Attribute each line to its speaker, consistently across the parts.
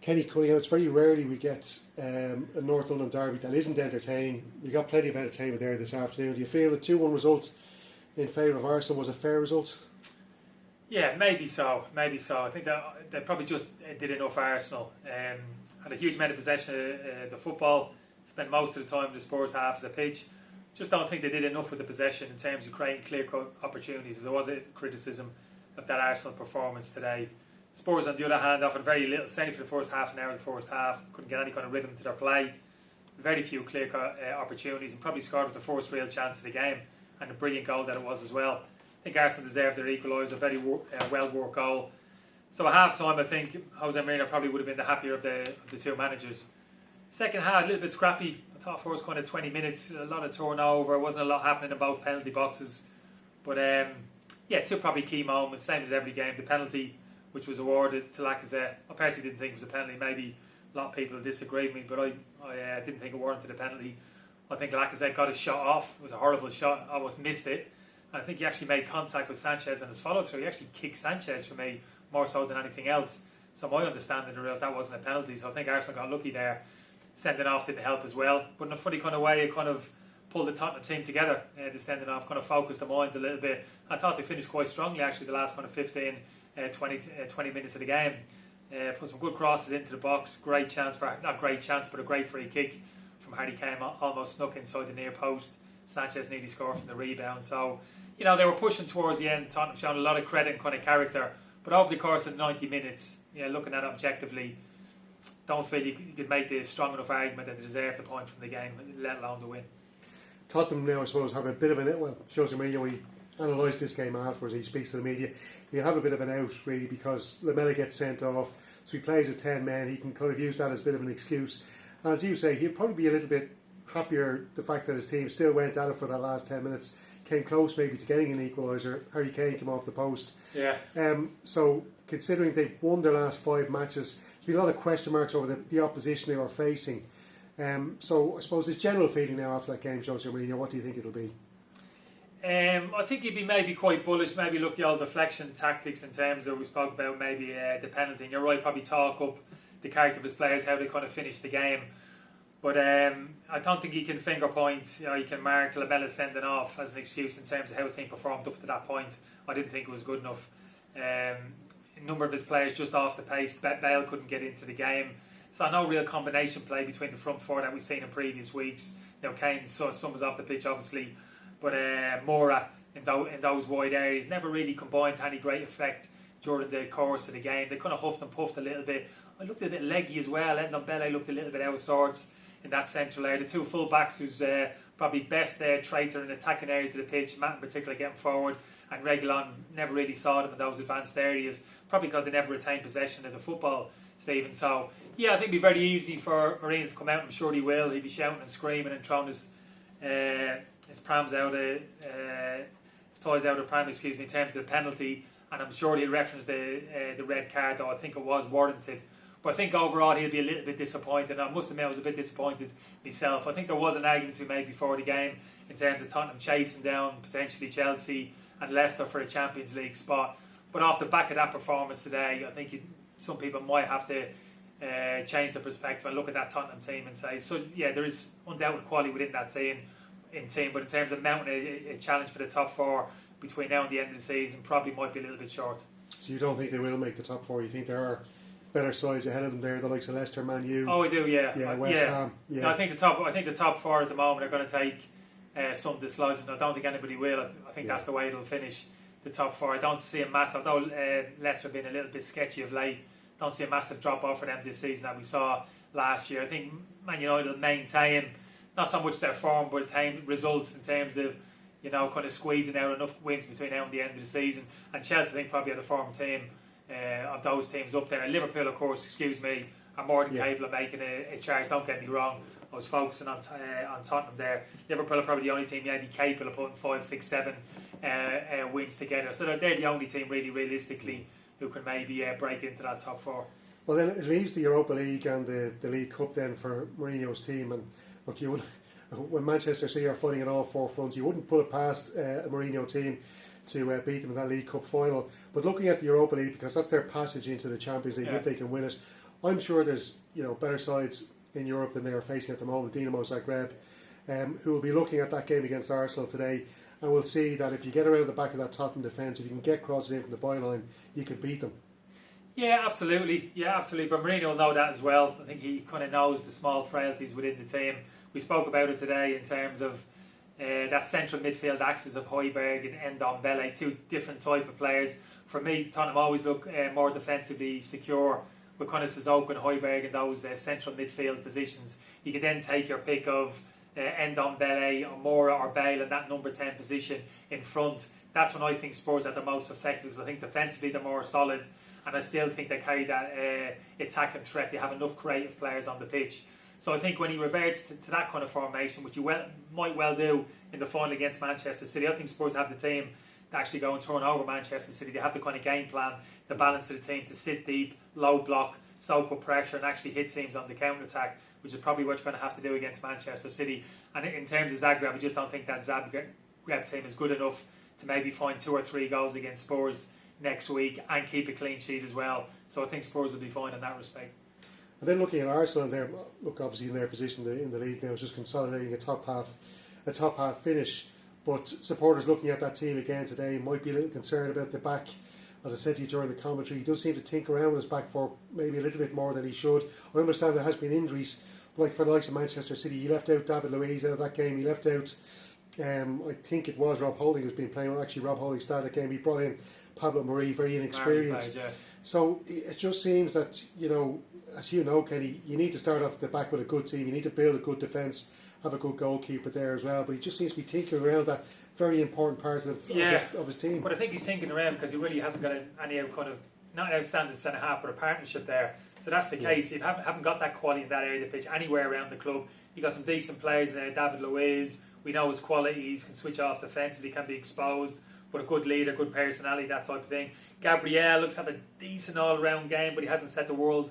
Speaker 1: Kenny Cunningham. It's very rarely we get a North London derby that isn't entertaining. We got plenty of entertainment there this afternoon. Do you feel the 2-1 result in favour of Arsenal was a fair result?
Speaker 2: Yeah, maybe so. I think that they probably just did enough for Arsenal. Had a huge amount of possession of the football, spent most of the time in the Spurs half of the pitch. Just don't think they did enough with the possession in terms of creating clear-cut opportunities. There was a criticism of that Arsenal performance today. Spurs, on the other hand, offered very little, certainly for the first half an hour of the first half. Couldn't get any kind of rhythm to their play. Very few clear-cut opportunities, and probably scored with the first real chance of the game, and a brilliant goal that it was as well. I think Arsenal deserved their equaliser, a very well-worked goal. So at half-time, I think Jose Mourinho probably would have been the happier of the two managers. Second half, a little bit scrappy. I thought first kind of 20 minutes, a lot of turnover, wasn't a lot happening in both penalty boxes. But two probably key moments, same as every game. The penalty, which was awarded to Lacazette. I personally didn't think it was a penalty. Maybe a lot of people disagree with me, but I didn't think it warranted a penalty. I think Lacazette got his shot off. It was a horrible shot. Almost missed it. And I think he actually made contact with Sanchez and his follow-through. He actually kicked Sanchez for me more so than anything else. So my understanding is that wasn't a penalty. So I think Arsenal got lucky there. Sending off didn't help as well. But in a funny kind of way, it kind of pulled the Tottenham team together. The sending off kind of focused the minds a little bit. I thought they finished quite strongly actually the last kind of 15, 20 minutes of the game. Put some good crosses into the box. Great chance not great chance, but a great free kick from Harry Kane, almost snuck inside the near post. Sanchez nearly scored from the rebound. So, they were pushing towards the end. Tottenham showing a lot of credit and kind of character. But over the course of 90 minutes, looking at it objectively, don't feel you could make the strong enough argument that they deserve the point from the game, let alone the win.
Speaker 1: Tottenham now, I suppose, have a bit of an... Well, Jose Mourinho, when he analysed this game afterwards, he speaks to the media, he'll have a bit of an out, really, because Lamela gets sent off, so he plays with 10 men. He can kind of use that as a bit of an excuse. And as you say, he'll probably be a little bit happier the fact that his team still went at it for that last 10 minutes, came close maybe to getting an equaliser. Harry Kane came off the post.
Speaker 2: Yeah.
Speaker 1: So, considering they've won their last 5 matches, there's been a lot of question marks over the opposition they were facing. So I suppose his general feeling now after that game, Jose Mourinho, what do you think it'll be?
Speaker 2: I think he'd be maybe quite bullish, maybe look the old deflection tactics in terms of, we spoke about maybe the penalty. And you're right, probably talk up the character of his players, how they kind of finish the game. But I don't think he can finger point, he can mark Lamela sending off as an excuse in terms of how his team performed up to that point. I didn't think it was good enough. A number of his players just off the pace. Bale couldn't get into the game. So no real combination play between the front four that we've seen in previous weeks. Kane saw some was off the pitch obviously, but Moura in those wide areas never really combined to any great effect during the course of the game. They kind of huffed and puffed a little bit. I looked a bit leggy as well. Endon Bele looked a little bit out of sorts in that central area. The two full backs whose probably best traits are in attacking areas of the pitch, Matt in particular getting forward, and Reguilon never really saw them in those advanced areas, probably because they never retained possession of the football, Stephen. So yeah, I think it'd be very easy for Mourinho to come out. I'm sure he will. He'll be shouting and screaming and throwing his prams out his toys out of pram, in terms of the penalty. And I'm sure he'll reference the red card, though I think it was warranted. But I think overall he'll be a little bit disappointed. I must admit I was a bit disappointed myself. I think there was an argument to be made before the game in terms of Tottenham chasing down potentially Chelsea and Leicester for a Champions League spot. But off the back of that performance today, I think some people might have to change the perspective and look at that Tottenham team and say, so yeah, there is undoubted quality within that team, but in terms of mounting a challenge for the top 4 between now and the end of the season, probably might be a little bit short.
Speaker 1: So you don't think they will make the top 4? You think there are better sides ahead of them there, the likes of Leicester, Man U?
Speaker 2: Oh, I do, yeah.
Speaker 1: Yeah, West Ham. Yeah.
Speaker 2: No, I think the top 4 at the moment are going to take some dislodging. I don't think anybody will. I think that's the way it'll finish, the top 4. I don't see a massive, although Leicester have been a little bit sketchy of late, don't see a massive drop off for them this season that we saw last year. I think Man United will maintain not so much their form, but results in terms of kind of squeezing out enough wins between now and the end of the season. And Chelsea, I think, probably are the form team of those teams up there. Liverpool, of course, are more than capable of making a charge. Don't get me wrong. I was focusing on Tottenham there. Liverpool are probably the only team maybe capable of putting 5, 6, 7 wins together. So they're the only team really realistically who can maybe break into that top 4.
Speaker 1: Well, then it leaves the Europa League and the League Cup then for Mourinho's team. And look, when Manchester City are fighting on all 4 fronts, you wouldn't put it past a Mourinho team to beat them in that League Cup final. But looking at the Europa League, because that's their passage into the Champions League if they can win it, I'm sure there's better sides in Europe than they are facing at the moment, Dinamo Zagreb, who will be looking at that game against Arsenal today, and will see that if you get around the back of that Tottenham defence, if you can get crosses in from the byline, you can beat them.
Speaker 2: Yeah, absolutely. But Mourinho will know that as well. I think he kind of knows the small frailties within the team. We spoke about it today in terms of that central midfield axis of Højbjerg and Ndombele, two different type of players. For me, Tottenham always look more defensively secure with kind of Sissoko and Højbjerg in those central midfield positions. You can then take your pick of Ndombele or Mora or Bale in that number 10 position in front. That's when I think Spurs are the most effective, because I think defensively they're more solid, and I still think they carry that attacking threat. They have enough creative players on the pitch. So I think when he reverts to that kind of formation, which you might well do in the final against Manchester City, I think Spurs have the team to actually go and turn over Manchester City. They have the kind of game plan, the balance of the team to sit deep, low block, soak up pressure and actually hit teams on the counter-attack, which is probably what you're going to have to do against Manchester City. And in terms of Zagreb, I just don't think that Zagreb team is good enough to maybe find 2 or 3 goals against Spurs next week and keep a clean sheet as well. So I think Spurs will be fine in that respect.
Speaker 1: And then looking at Arsenal, there, look, obviously in their position in the league now, it's just consolidating a top half finish. But supporters looking at that team again today might be a little concerned about the back. As I said to you during the commentary, he does seem to tinker around with his back four maybe a little bit more than he should. I understand there has been injuries, but like for the likes of Manchester City, he left out David Luiz out of that game. He left out, I think it was Rob Holding who's been playing. Actually, Rob Holding started the game. He brought in Pablo Mari, very inexperienced. So it just seems that, as you know, Kenny, you need to start off the back with a good team. You need to build a good defence, have a good goalkeeper there as well. But he just seems to be tinkering around that very important part of his team.
Speaker 2: But I think he's thinking around because he really hasn't got any kind of, not an outstanding centre half, but a partnership there. So that's the case. You haven't got that quality in that area of the pitch anywhere around the club. You got some decent players there. David Luiz, we know his qualities, can switch off defensively, can be exposed, but a good leader, good personality, that type of thing. Gabriel looks to have a decent all-round game, but he hasn't set the world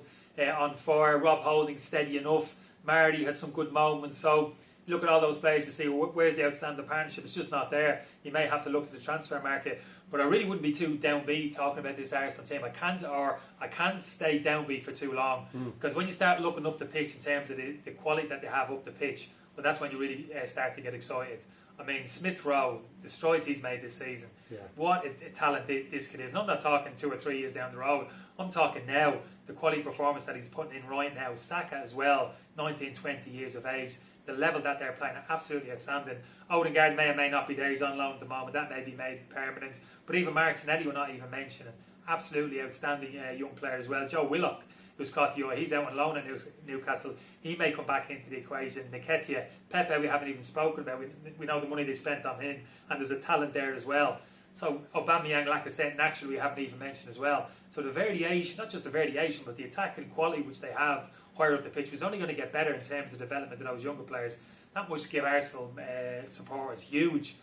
Speaker 2: on fire. Rob Holding steady enough. Marty has some good moments. So look at all those players to see where's the outstanding partnership. It's just not there. You may have to look to the transfer market. But I really wouldn't be too downbeat talking about this Arsenal team. I can't stay downbeat for too long, because when you start looking up the pitch in terms of the quality that they have up the pitch, well, that's when you really start to get excited. I mean, Smith Rowe, the strides he's made this season, what a talent this kid is. And I'm not talking 2 or 3 years down the road. I'm talking now, the quality performance that he's putting in right now. Saka as well, 19, 20 years of age. The level that they're playing are absolutely outstanding. Odegaard may or may not be there. He's on loan at the moment. That may be made permanent. But even Martinelli we're not even mentioning. Absolutely outstanding young player as well. Joe Willock, who's caught the eye. He's out on loan at Newcastle. He may come back into the equation. Nketiah, Pepe we haven't even spoken about. We know the money they spent on him. And there's a talent there as well. So Aubameyang, like I said, naturally we haven't even mentioned as well. So the variation, not just the variation, but the attacking quality which they have higher up the pitch was only going to get better in terms of development of those younger players. That much to give Arsenal supporters huge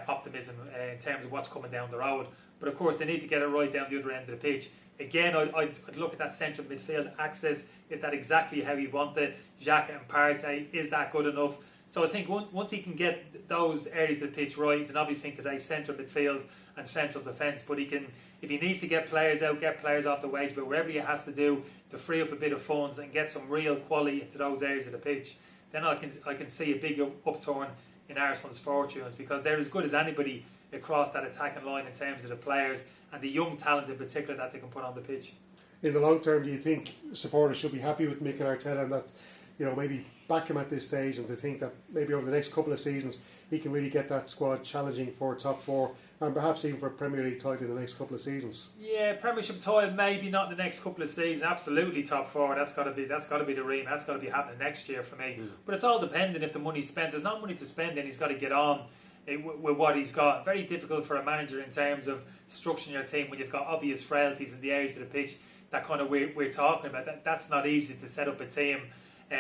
Speaker 2: optimism in terms of what's coming down the road. But of course they need to get it right down the other end of the pitch. Again, I'd look at that central midfield access. Is that exactly how you want it? Xhaka and Partey, is that good enough? So I think once he can get those areas of the pitch right, and obviously today central midfield and central defence, but he can, if he needs to get players out, get players off the wage, but wherever he has to do to free up a bit of funds and get some real quality into those areas of the pitch, then I can see a big upturn in Arsenal's fortunes, because they're as good as anybody across that attacking line in terms of the players and the young talent in particular that they can put on the pitch.
Speaker 1: In the long term, do you think supporters should be happy with Mikel Arteta and that, maybe back him at this stage, and to think that maybe over the next couple of seasons he can really get that squad challenging for top 4 and perhaps even for a Premier League title in the next couple of seasons?
Speaker 2: Yeah, Premiership title maybe not the next couple of seasons. Absolutely top 4. That's got to be the dream. That's got to be happening next year for me. But it's all dependent if the money's spent. There's not money to spend, and he's got to get on with what he's got. Very difficult for a manager in terms of structuring your team when you've got obvious frailties in the areas of the pitch that kind of we're talking about. That's not easy to set up a team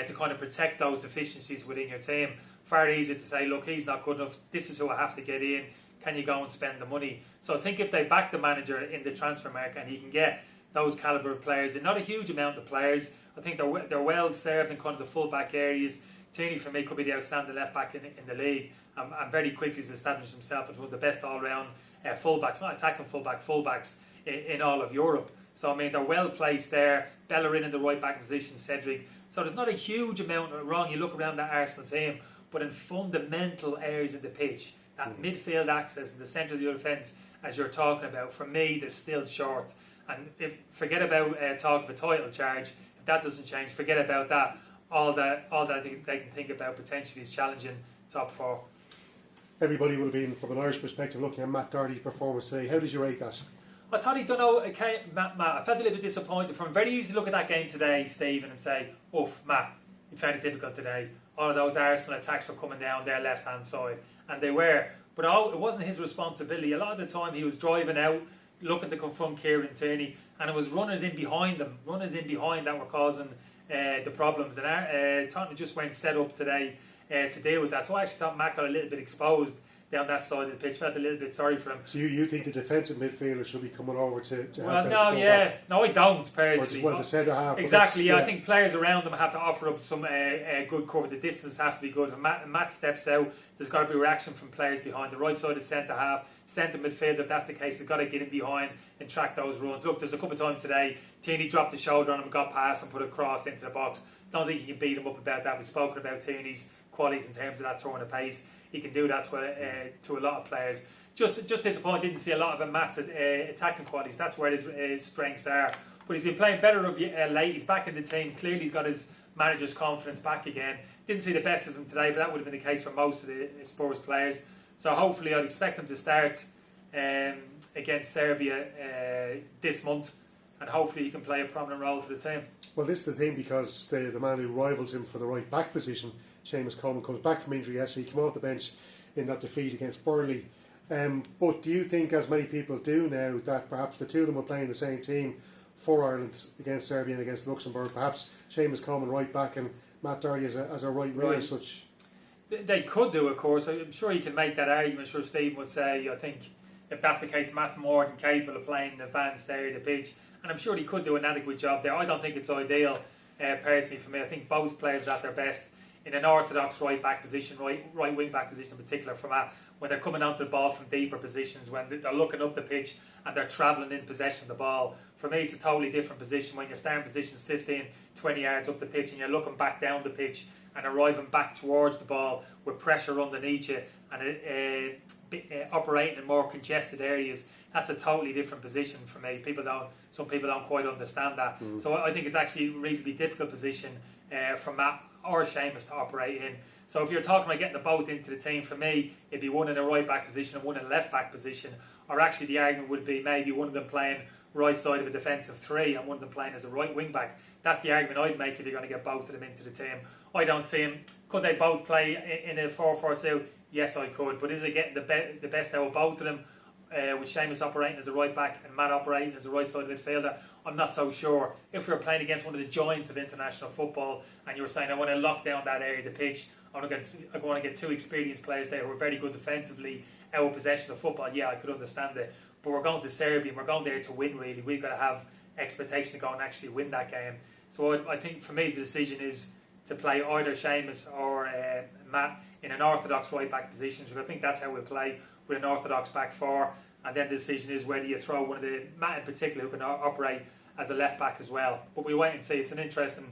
Speaker 2: to kind of protect those deficiencies within your team. Far easier to say, look, he's not good enough, this is who I have to get in, can you go and spend the money? So I think if they back the manager in the transfer market and he can get those calibre of players, and not a huge amount of players, I think they're well served in kind of the full-back areas. Tierney for me could be the outstanding left-back in the league, and very quickly has established himself as one of the best all-round full-backs, not attacking fullbacks in all of Europe. So I mean, they're well placed there. Bellerin in the right back position, Cedric. So there's not a huge amount wrong. You look around that Arsenal team, but in fundamental areas of the pitch, that midfield access and the centre of the defence, as you're talking about, for me, they're still short. And forget about talking of a title charge. If that doesn't change, forget about that. All that I think they can think about potentially is challenging top four.
Speaker 1: Everybody would have been, from an Irish perspective, looking at Matt Doherty's performance today. How did you rate that?
Speaker 2: I thought he'd done okay, Matt. I felt a little bit disappointed. From very easy to look at that game today, Stephen, and say, "Oof, Matt, you found it difficult today." All of those Arsenal attacks were coming down their left-hand side, and they were. But it wasn't his responsibility. A lot of the time, he was driving out, looking to confront Kieran Tierney, and it was runners in behind them, that were causing the problems. And Tottenham just weren't set up today to deal with that. So I actually thought Matt got a little bit exposed down that side of the pitch. Felt a little bit sorry for him.
Speaker 1: So you think the defensive midfielder should be coming over to help
Speaker 2: well,
Speaker 1: out
Speaker 2: no, I don't personally.
Speaker 1: Well, the centre half.
Speaker 2: Exactly. I think players around them have to offer up some good cover. The distance has to be good. When Matt steps out, there's got to be reaction from players behind the right side of centre half, centre midfield. If that's the case, they've got to get in behind and track those runs. Look, there's a couple of times today, Tierney dropped the shoulder on him, got past and put a cross into the box. Don't think you can beat him up about that. We've spoken about Tierney's qualities in terms of that turn of pace. He can do that to a lot of players. Just disappointed, didn't see a lot of Matt's attacking qualities. That's where his strengths are. But he's been playing better of late. He's back in the team. Clearly, he's got his manager's confidence back again. Didn't see the best of him today, but that would have been the case for most of the Spurs players. So hopefully, I'd expect him to start against Serbia this month, and hopefully, he can play a prominent role for the team. Well,
Speaker 1: this is the thing, because the man who rivals him for the right back position, Seamus Coleman, comes back from injury. Actually, he came off the bench in that defeat against Burnley. But do you think, as many people do now, that perhaps the two of them will play in the same team for Ireland against Serbia and against Luxembourg? Perhaps Seamus Coleman right back and Matt Doherty as a right winger as such?
Speaker 2: They could do, of course. I'm sure you can make that argument. I'm sure Stephen would say, I think, if that's the case, Matt's more than capable of playing the advanced area of the pitch. And I'm sure he could do an adequate job there. I don't think it's ideal, personally, for me. I think both players are at their best in an orthodox right back position, right wing back position in particular, for Matt, when they're coming onto the ball from deeper positions, when they're looking up the pitch and they're travelling in possession of the ball. For me, it's a totally different position when you're starting positions 15, 20 yards up the pitch and you're looking back down the pitch and arriving back towards the ball with pressure underneath you and operating in more congested areas. That's a totally different position for me. Some people don't quite understand that. So I think it's actually a reasonably difficult position for Matt or Seamus to operate in. So if you're talking about getting the both into the team, for me, it'd be one in a right back position and one in a left back position. Or actually the argument would be maybe one of them playing right side of a defensive three and one of them playing as a right wing back. That's the argument I'd make if you're going to get both of them into the team. I don't see them. Could they both play in a 4-4-2? Yes, I could. But is it getting the best out of both of them? With Seamus operating as a right back and Matt operating as a right side midfielder, I'm not so sure. If we were playing against one of the giants of international football and you were saying, I want to lock down that area of the pitch, I want to get two experienced players there who are very good defensively, out of possession of football, yeah, I could understand it. But we're going to Serbia and we're going there to win, really. We've got to have expectation to go and actually win that game. So I think for me the decision is to play either Seamus or Matt in an orthodox right back position. So I think that's how we'll play, with an orthodox back four, and then the decision is whether you throw one of the Matt in particular who can operate as a left back as well. But we wait and see. It's an interesting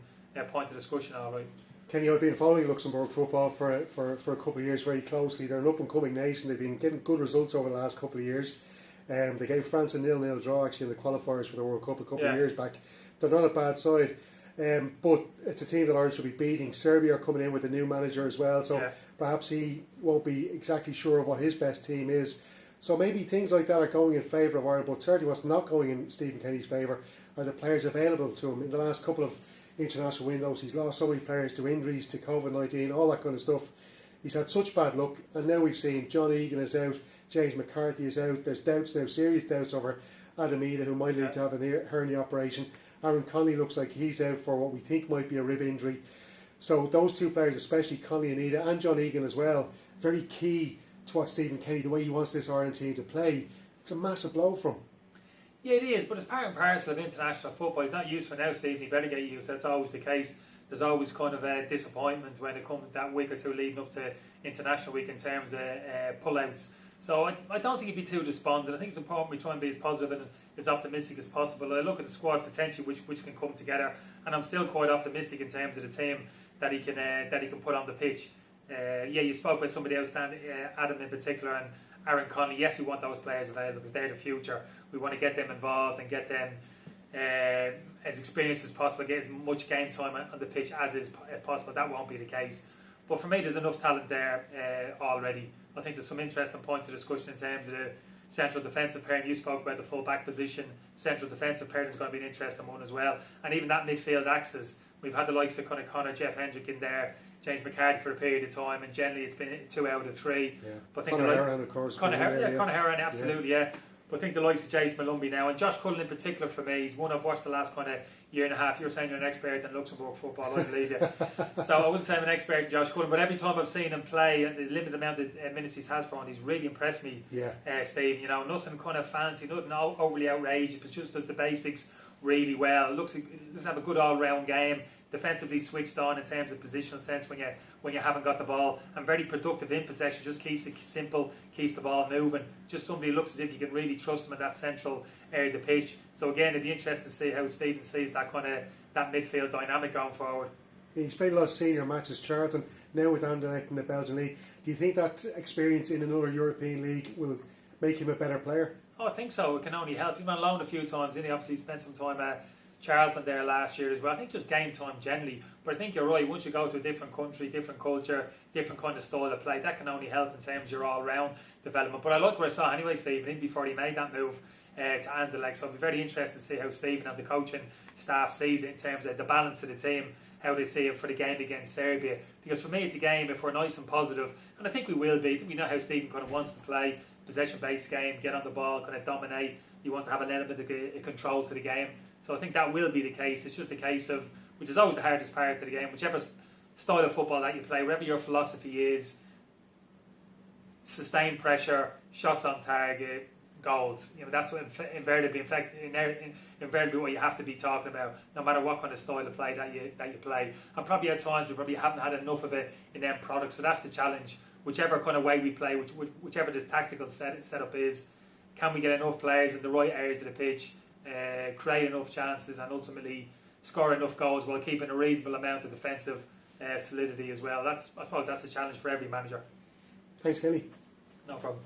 Speaker 2: point of discussion, all right.
Speaker 1: Kenny, I've been following Luxembourg football for a couple of years very closely. They're an up and coming nation. They've been getting good results over the last couple of years. They gave France a 0-0 draw actually in the qualifiers for the World Cup a couple of years back. They're not a bad side. But it's a team that Ireland should be beating. Serbia are coming in with a new manager as well, so perhaps he won't be exactly sure of what his best team is. So maybe things like that are going in favour of Ireland, but certainly what's not going in Stephen Kenny's favour are the players available to him. In the last couple of international windows, he's lost so many players to injuries, to COVID-19, all that kind of stuff. He's had such bad luck, and now we've seen John Egan is out, James McCarthy is out. There's doubts now, serious doubts over Adam Ida, who might need to have a hernia operation. Aaron Connolly looks like he's out for what we think might be a rib injury. So those two players, especially Connolly and Ida, and John Egan as well, very key to what Stephen Kenny, the way he wants this Ireland team to play. It's a massive blow for him.
Speaker 2: Yeah, it is, but it's part and parcel of international football. He's not used for now, Stephen. He better get used. That's always the case. There's always kind of a disappointment when it comes that week or two leading up to international week in terms of pull-outs. So I don't think he'd be too despondent. I think it's important we try and be as positive and as optimistic as possible. I look at the squad potential which can come together, and I'm still quite optimistic in terms of the team that he can put on the pitch. You spoke about somebody outstanding, Adam in particular, and Aaron Connolly. Yes, we want those players available because they're the future. We want to get them involved and get them as experienced as possible, get as much game time on the pitch as is possible. That won't be the case. But for me, there's enough talent there already. I think there's some interesting points of discussion in terms of the central defensive pairing. You spoke about the full back position. Central defensive pairing is going to be an interesting one as well. And even that midfield axis. We've had the likes of Connor, Jeff Hendrick in there, James McCarthy for a period of time, and generally it's been 2 out of 3.
Speaker 1: Yeah.
Speaker 2: But I think
Speaker 1: Conor Horan, of course.
Speaker 2: Conor Horan, absolutely, yeah. But I think the likes of Jason Malumbi now, and Josh Cullen in particular for me, he's one I've watched the last kind of year and a half. You're saying you're an expert in Luxembourg football, I believe you. So I wouldn't say I'm an expert in Josh Cullen, but every time I've seen him play, and the limited amount of minutes he has for him, he's really impressed me, Steve. You know, nothing kind of fancy, nothing overly outrageous, but just does the basics really well. Looks to have a good all-round game. Defensively switched on in terms of positional sense when you haven't got the ball, and very productive in possession. Just keeps it simple, keeps the ball moving. Just somebody who looks as if you can really trust him in that central area of the pitch. So again, it'd be interesting to see how Stephen sees that midfield dynamic going forward.
Speaker 1: He's played a lot of senior matches, Charlton, now with Anderlecht in the Belgian league. Do you think that experience in another European league will make him a better player?
Speaker 2: Oh, I think so. It can only help. He's been on loan a few times, and he obviously spent some time at Charlton there last year as well. I think just game time generally. But I think you're right. Once you go to a different country, different culture, different kind of style of play, that can only help in terms of your all-round development. But I like what I saw anyway, Stephen, before he made that move to Anderlecht. So I'll be very interested to see how Stephen and the coaching staff sees it in terms of the balance of the team, how they see it for the game against Serbia. Because for me, it's a game, if we're nice and positive, and I think we will be, we know how Stephen kind of wants to play, possession-based game, get on the ball, kind of dominate. He wants to have an element of control to the game. So I think that will be the case. It's just a case of, which is always the hardest part of the game, whichever style of football that you play, whatever your philosophy is, sustained pressure, shots on target, goals. You know, that's what invariably what you have to be talking about, no matter what kind of style of play that you play. And probably at times we probably haven't had enough of it in end product. So that's the challenge. Whichever kind of way we play, whichever this tactical setup is, can we get enough players in the right areas of the pitch, create enough chances, and ultimately score enough goals while keeping a reasonable amount of defensive solidity as well. I suppose that's a challenge for every manager.
Speaker 1: Thanks, Kenny.
Speaker 2: No problem.